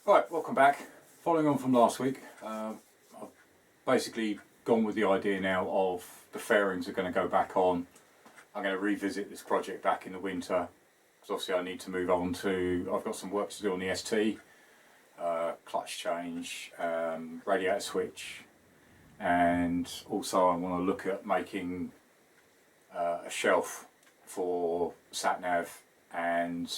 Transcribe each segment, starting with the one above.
Right, welcome back. Following on from last week, I've basically gone with the idea now of the fairings are going to go back on. I'm going to revisit this project back in the winter because obviously I need to move on to, I've got some work to do on the ST, clutch change, radiator switch, and also I want to look at making a shelf for sat-nav and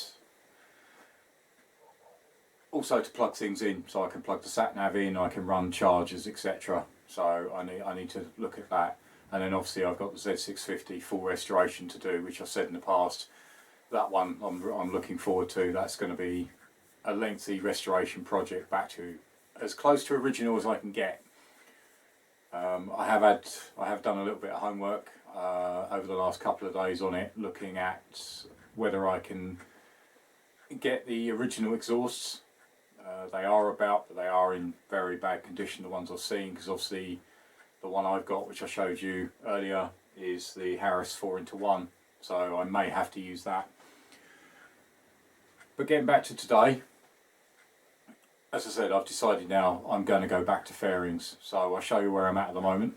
also to plug things in, so I can plug the sat-nav in, I can run chargers, etc. So I need to look at that. And then obviously I've got the Z650 full restoration to do, which I've said in the past. That one I'm looking forward to. That's going to be a lengthy restoration project back to as close to original as I can get. I have done a little bit of homework over the last couple of days on it, looking at whether I can get the original exhausts. They are about, but they are in very bad condition, the ones I've seen, because obviously the one I've got, which I showed you earlier, is the Harris 4x1, so I may have to use that. But getting back to today, as I said, I've decided now I'm going to go back to fairings, so I'll show you where I'm at the moment.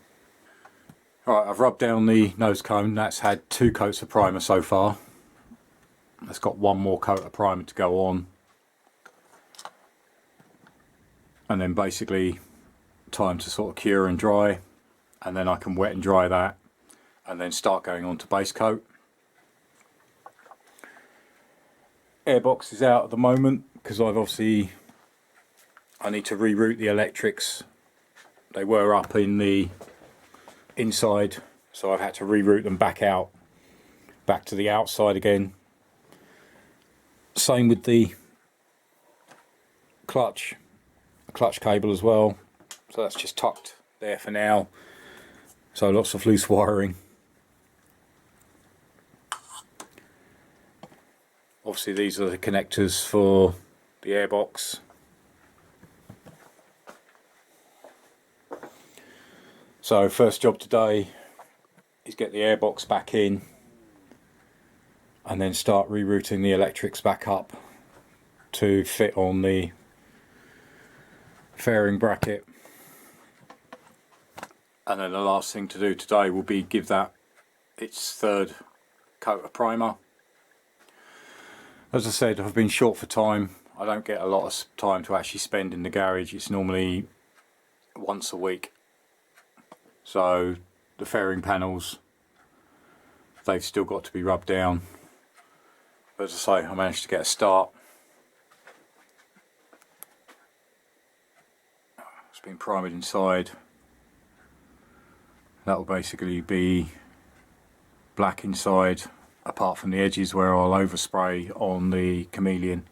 Alright, I've rubbed down the nose cone. That's had 2 coats of primer so far. It's got 1 more coat of primer to go on. And then basically time to sort of cure and dry, and then I can wet and dry that and then start going on to base coat. Airbox is out at the moment because I need to reroute the electrics. They were up in the inside, so I've had to reroute them back out, back to the outside again. Same with the clutch cable as well, so that's just tucked there for now, so lots of loose wiring. Obviously these are the connectors for the airbox. So first job today is get the airbox back in and then start rerouting the electrics back up to fit on the fairing bracket. And then the last thing to do today will be give that its 3rd coat of primer. As I said, I've been short for time. I don't get a lot of time to actually spend in the garage. It's normally once a week. So the fairing panels, they've still got to be rubbed down. But as I say, I managed to get a start. It's been primed inside. That will basically be black inside, apart from the edges where I'll overspray on the chameleon.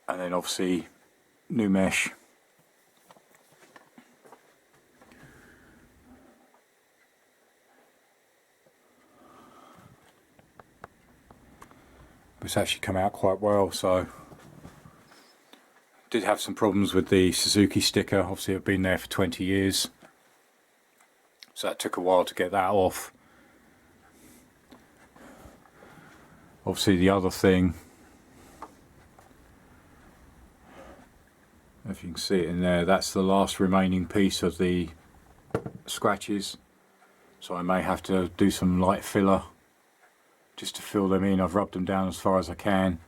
And then obviously new mesh. It's actually come out quite well, so did have some problems with the Suzuki sticker. Obviously I've been there for 20 years, so that took a while to get that off. Obviously the other thing, if you can see it in there, that's the last remaining piece of the scratches, so I may have to do some light filler just to fill them in. I've rubbed them down as far as I can,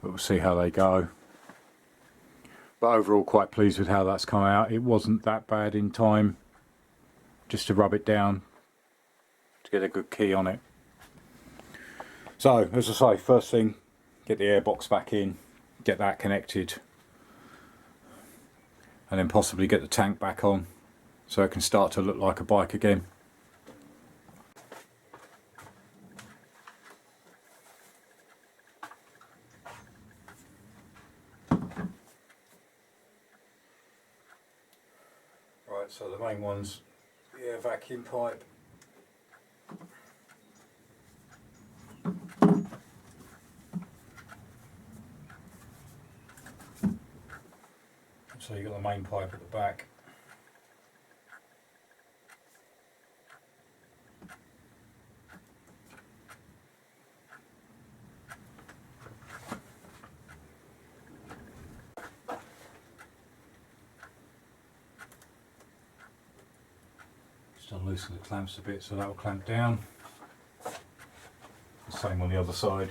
but we'll see how they go. But overall quite pleased with how that's come out. It wasn't that bad in time just to rub it down to get a good key on it. So as I say, first thing, get the airbox back in, get that connected, and then possibly get the tank back on so it can start to look like a bike again. Right, so the main one's the air vacuum pipe. So you've got the main pipe at the back. Just unloosen the clamps a bit so that will clamp down. The same on the other side.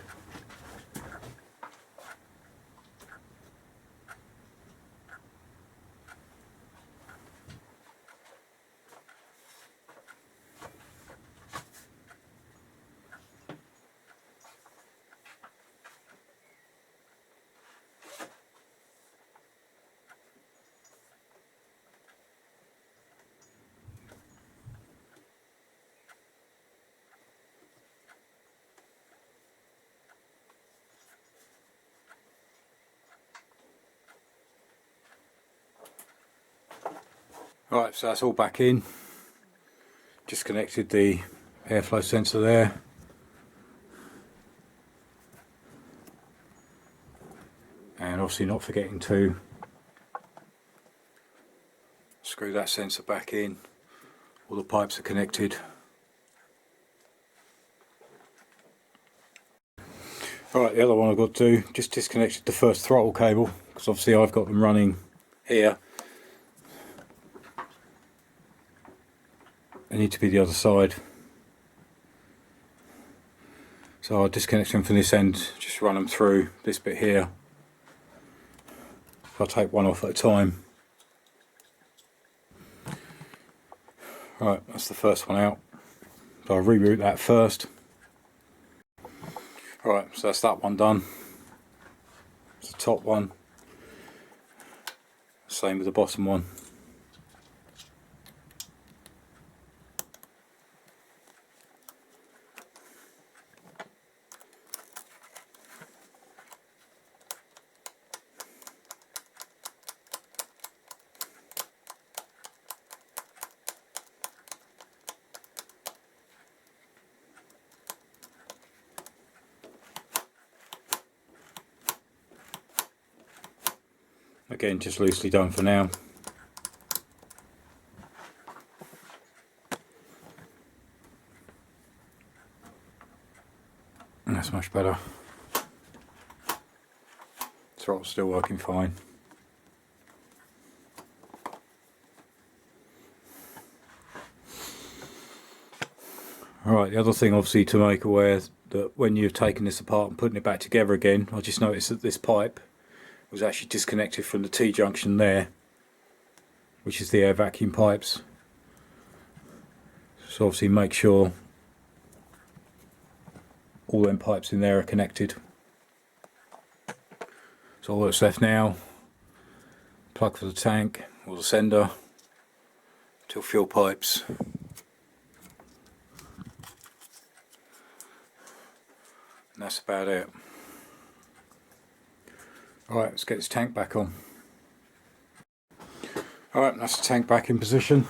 Right, so that's all back in. Just connected the airflow sensor there. And obviously not forgetting to screw that sensor back in. All the pipes are connected. Alright, the other one I've got to do, just disconnected the first throttle cable, because obviously I've got them running here. They need to be the other side. So I'll disconnect them from this end, just run them through this bit here. I'll take one off at a time. Right, that's the first one out. So I'll reroute that first. Right, so that's that one done. It's the top one. Same with the bottom one. Again, just loosely done for now. And that's much better. Throttle's still working fine. Alright, the other thing obviously to make aware that when you've taken this apart and putting it back together again, I just noticed that this pipe was actually disconnected from the T-junction there, which is the air vacuum pipes. So obviously make sure all them pipes in there are connected. So all that's left now, plug for the tank or the sender, till fuel pipes. And that's about it. Alright, let's get this tank back on. Alright, that's the tank back in position.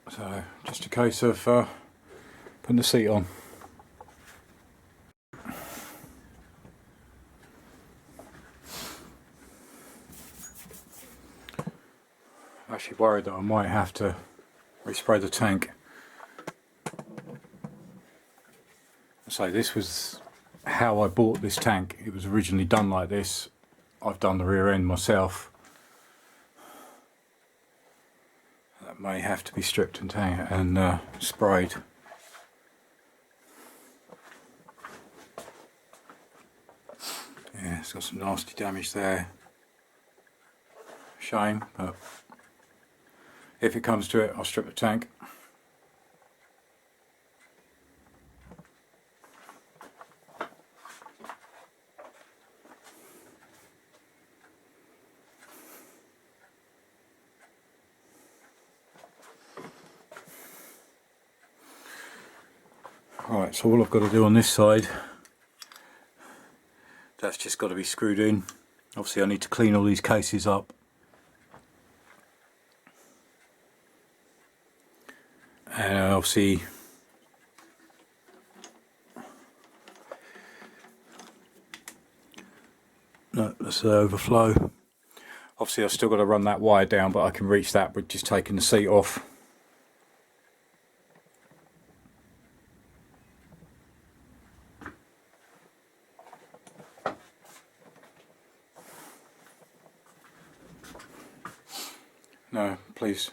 So, just a case of putting the seat on. I'm actually worried that I might have to respray the tank. So this was how I bought this tank. It was originally done like this. I've done the rear end myself. That may have to be stripped and sprayed. Yeah, it's got some nasty damage there. Shame, but if it comes to it, I'll strip the tank. Right, so all I've got to do on this side, that's just got to be screwed in. Obviously I need to clean all these cases up. And obviously no, that's the overflow. Obviously I've still got to run that wire down, but I can reach that with just taking the seat off. no, pleased.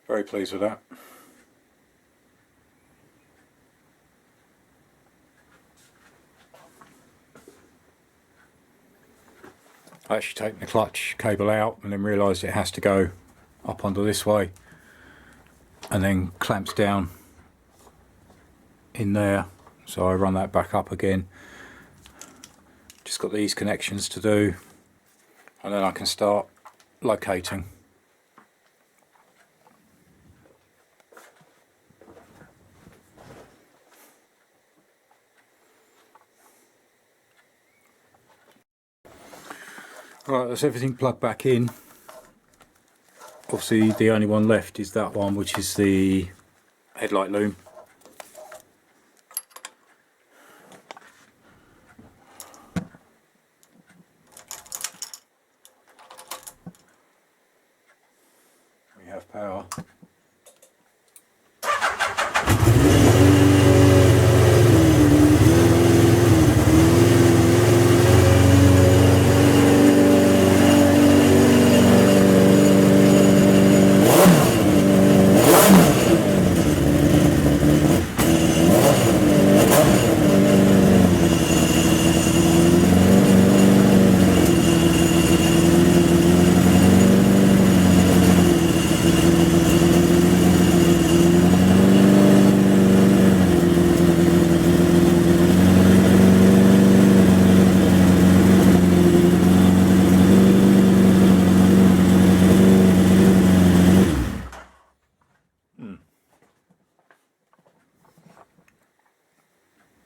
Very pleased with that. I actually taken the clutch cable out and then realised it has to go up under this way and then clamps down in there, so I run that back up again. Just got these connections to do and then I can start locating. Right, that's everything plugged back in. Obviously the only one left is that one, which is the headlight loom. We have power.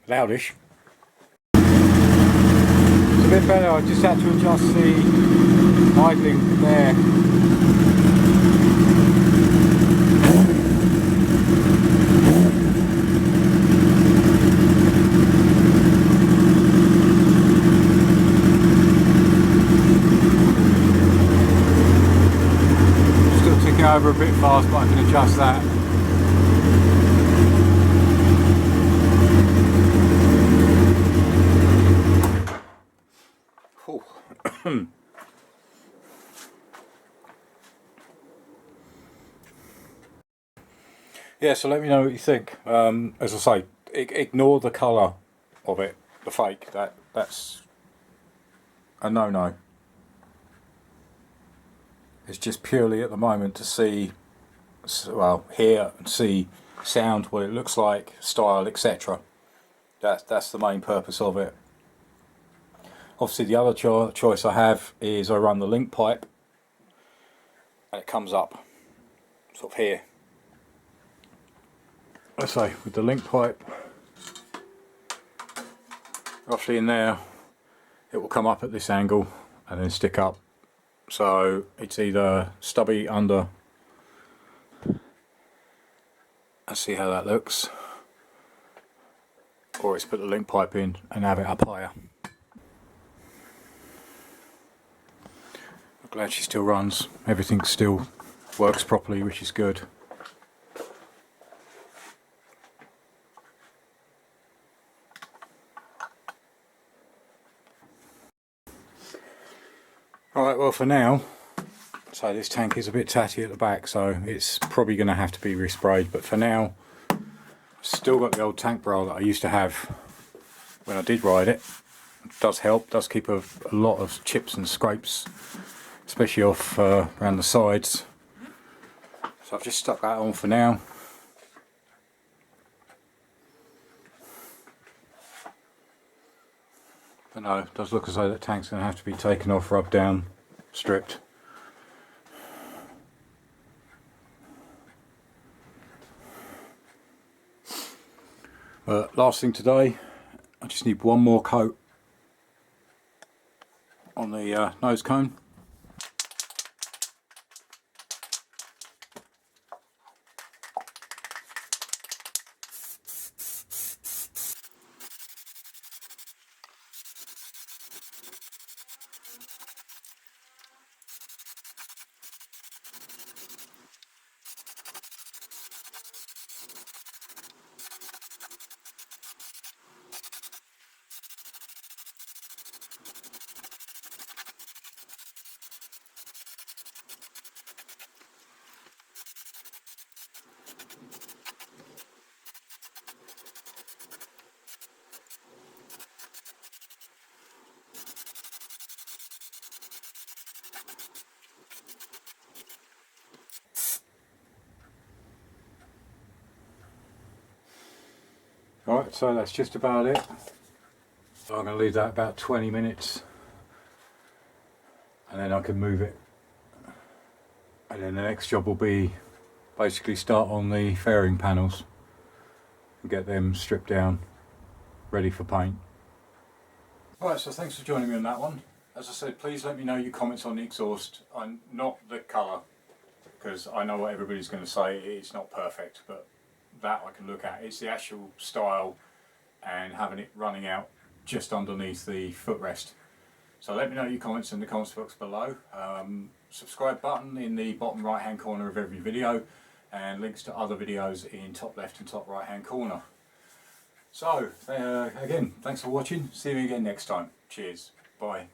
Loudish. It's a bit better, I just had to adjust the idling there. Still ticking over a bit fast, but I can adjust that. Yeah, so let me know what you think. As I say, ignore the colour of it, the fake. That's a no-no. It's just purely at the moment to see, well, hear and see, sound, what it looks like, style, etc. That's the main purpose of it. Obviously the other choice I have is I run the link pipe and it comes up sort of here. Let's say with the link pipe roughly in there, it will come up at this angle and then stick up. So it's either stubby under, let's see how that looks, or it's put the link pipe in and have it up higher. I'm glad she still runs, everything still works properly, which is good. Alright, well for now, so this tank is a bit tatty at the back, so it's probably going to have to be resprayed, but for now, I've still got the old tank bra that I used to have when I did ride it. It does help, does keep a lot of chips and scrapes, especially off around the sides. So I've just stuck that on for now. But no, it does look as though that tank's going to have to be taken off, rubbed down, stripped. But last thing today, I just need one more coat on the nose cone. Alright, so that's just about it. I'm going to leave that about 20 minutes and then I can move it. And then the next job will be basically start on the fairing panels and get them stripped down, ready for paint. Alright, so thanks for joining me on that one. As I said, please let me know your comments on the exhaust, and not the colour, because I know what everybody's going to say, it's not perfect, but that I can look at. It's the actual style and having it running out just underneath the footrest. So let me know your comments in the comments box below. Subscribe button in the bottom right hand corner of every video, and links to other videos in top left and top right hand corner. So again, thanks for watching. See you again next time. Cheers. Bye.